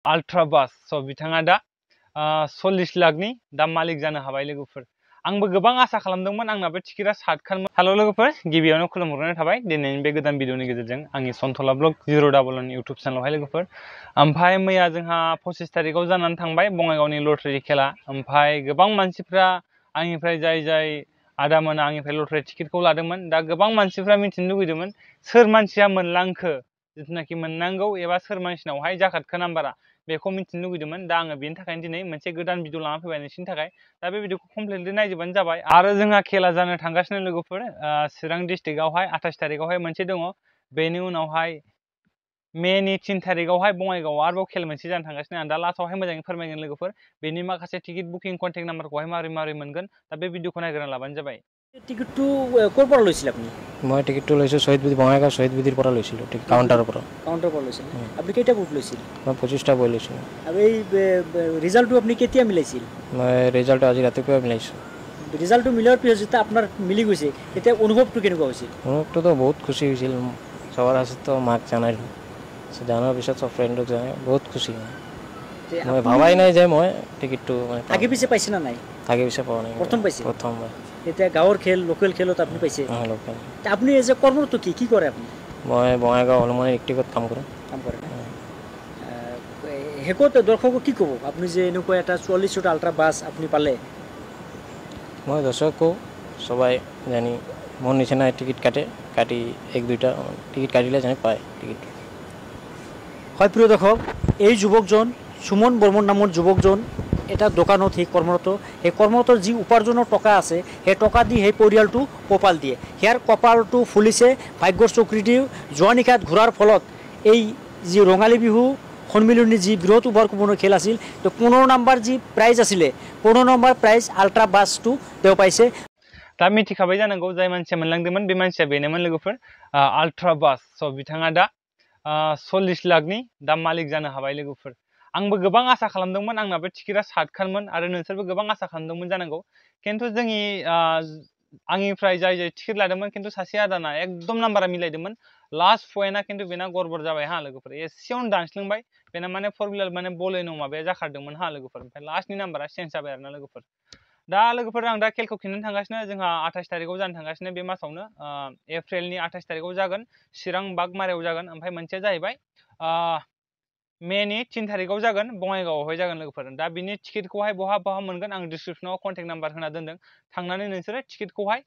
Ultra बास बिथाङा दा 40 लाखनि दा मालिक जानो हाबाय लोगोफोर। आंबो गोबां आसा खालामदोंमोन, आंनाबो टिकेटआ 60खानमोन। हेल' लोगोफोर, गिबियावनो खुलुमहरनाय थाबाय दिनैनि बे गोदान भिडिअनि गेजेरजों आंनि सनथला ब्लग 011 इउटुब चेनेलावहाय लोगोफोर। ओमफ्राय मैया जोंहा 25 तारिखआव जानानै थांबाय बङाइगावनि लटारि खेला। ओमफ्राय गोबां मानसिफ्रा आंनिफ्राय जाय आदामोना आंनिफ्राय लटारि टिकेटखौ लादोंमोन। दा गोबां मानसिफ्रा मिथिनो लुगैदोंमोन सोर मानसिया मोनलांखो, जिथुनाखि मोननांगौ एबा सोर मानसिनावहाय जाखादखो नाम्बारा, बेखौ मिथिनो लुगैदोंमोन। दा आङो बेनि थाखायनो दिनै मोनसे गोदान भिडिअ लाना फैबाय नोंसिनि थाखाय। दा बे भिडिअखौ कमप्लिटलि नायजोबबानो जाबाय। आरो जोंहा खेला जानो थांगासिनो लोगोफोर, चिरां डिस्ट्रिक्टआवहाय 28 तारिखआवहाय मोनसे दङ। बेनि उनावहाय मेनि 3 तारिखआवहाय बङाइगावआव आरोबाव खेल मोनसे जानो थांगासिनो। आं दा लास्टआवहाय मोजाङै फोरमायगोन लोगोफोर। बेनि माखासे टिकेट बुकिं कन्टेक्ट नाम्बारखौहाय माबोरै मोनगोन, दा बे भिडिअखौ नायग्रोना लाबानो जाबाय। টিকেটটো ক'ৰ পৰা লৈছিল আপুনি? মই টিকেটটো লৈছোঁ শ্বহীদ বেদী, বঙাইগাঁও শ্বহীদ বেদীৰ পৰা লৈছিলোঁ, কাউণ্টাৰৰ পৰা। কাউণ্টাৰৰ পৰা লৈছিল। আপুনি কেইটা বুক লৈছিল? মই 25টা বই লৈছিলোঁ। আৰু এই ৰিজাল্টটো আপুনি কেতিয়া মিলাইছিল? মই ৰিজাল্টটো আজি ৰাতিপুৱাই মিলাইছোঁ। ৰিজাল্টটো মিলোৱাৰ পিছত যেতিয়া আপোনাৰ মিলি গৈছে, তেতিয়া অনুভৱটো কেনেকুৱা হৈছিল? অনুভৱটোতো বহুত খুচি হৈছিল। চবৰ আগততো মাক জনালোঁ, জনাৰ পিছত চব ফ্ৰেণ্ডক জনাই বহুত খুচি। মই ভাবাই নাই যে মই টিকেটটো মানে আগে পিছে পাইছে না নাই? আগে পিছে পোৱা নাই, প্ৰথম পাইছে? প্ৰথমবাৰ। এতিয়া গাঁৱৰ খেল, লোকেল খেলত আপুনি পাইছে? লোকেল। আপুনি এজ এ কৰ্মটো কি কৰে আপুনি? মই বঙাইগাঁও হনুমান ইলেক্ট্ৰিকত কাম কৰোঁ। শেষত দৰ্শকক কি ক'ব আপুনি যে এনেকুৱা এটা 44টা আল্ট্ৰা বাছ আপুনি পালে? মই দৰ্শকক কওঁ সবাই জানি মোৰ নিচিনা টিকেট কাটি 1-2টা টিকেট কাটিলে জানি পায় টিকেট। হয় প্ৰিয় দৰ্শক, এই যুৱকজন সুমন বৰ্মন নামৰ যুৱকজন এটা দোকানত সেই কৰ্মৰত। সেই কৰ্মৰতৰ যি উপাৰ্জনৰ টকা আছে, সেই টকা দি সেই পৰিয়ালটো পোহপাল দিয়ে। সেয়াৰ কপালটো ফুলিছে ভাগ্যৰ চকৰি দি যোৱা নিশাত ঘূৰাৰ ফলত এই যি ৰঙালী বিহু সন্মিলনী যি বৃহৎ ওভাৰ কুপনৰ খেল আছিল, তো 15 নম্বৰ যি প্ৰাইজ আছিলে, 15 নম্বৰ প্ৰাইজ আল্ট্ৰা বাছটো তেওঁ পাইছে। दा मिथिखाबाय जानांगौ जाय मानसिया मोनलांदोंमोन बे मानसिया बेनोमोन लोगोफोर, आल्ट्रा बास। बिथाङा दा 40 लाखनि दा मालिक जानो हाबाय लोगोफोर। आंबो गोबां आसा खालामदोंमोन, आंनाबो टिकेटआ 60खानमोन आरो नोंसोरबो गोबां आसा खालामदोंमोन जानांगौ। खिन्थु जोंनि आंनिफ्राय जाय टिकेट लादोंमोन, खिन्थु सासे आदाना एकदम नाम्बारा मिलायदोंमोन। लास्ट पइन्टआ खिन्थु बेना गड़बड़ जाबाय हा लोगोफोर, एसेयावनो दानस्लिंबाय। बेना माने 4 व्हीलर माने बलेनो माबाया जाखारदोंमोन हा लोगोफोर। ओमफ्राय लास्टनि नाम्बारा चेन्ज जाबाय आरोना लोगोफोर। दा लोगोफोर आं दा खेलखौ खिन्थानो थांगासिनो। जोंहा 28 तारिखआव जानो थांगासिनो बे मासावनो, एप्रिलनि 28 तारिखआव जागोन, चिरां बागमारायाव जागोन। ओमफ्राय मोनसेया जाहैबाय मेनि 3 तारिखआव जागोन, बङाइगावआवहाय जागोन लोगोफोर। दा बिनि टिकेटखौहाय बहा मोनगोन आं डिसक्रिपसनाव कन्टेक्ट नाम्बार होना दोनदों। थांनानै नोंसोरो टिकेटखौहाय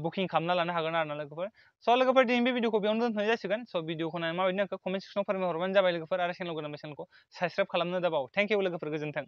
बुकिं खालामना लानो हागोन आरोना लोगोफोर। लोगोफोर दिनै बे भिडिअखौ बेयावनो दोनथ'नाय जासिगोन। भिडिअखौ नायनानै माबायदि नांखो कमेन्ट सेक्सनाव फोरमायहरबानो जाबाय लोगोफोर। आरो चेनेलखौ गोदान बेसेनखौ साबस्क्राइब खालामनो दाबाव। थेंक इउ लोगोफोर, गोजोन्थों।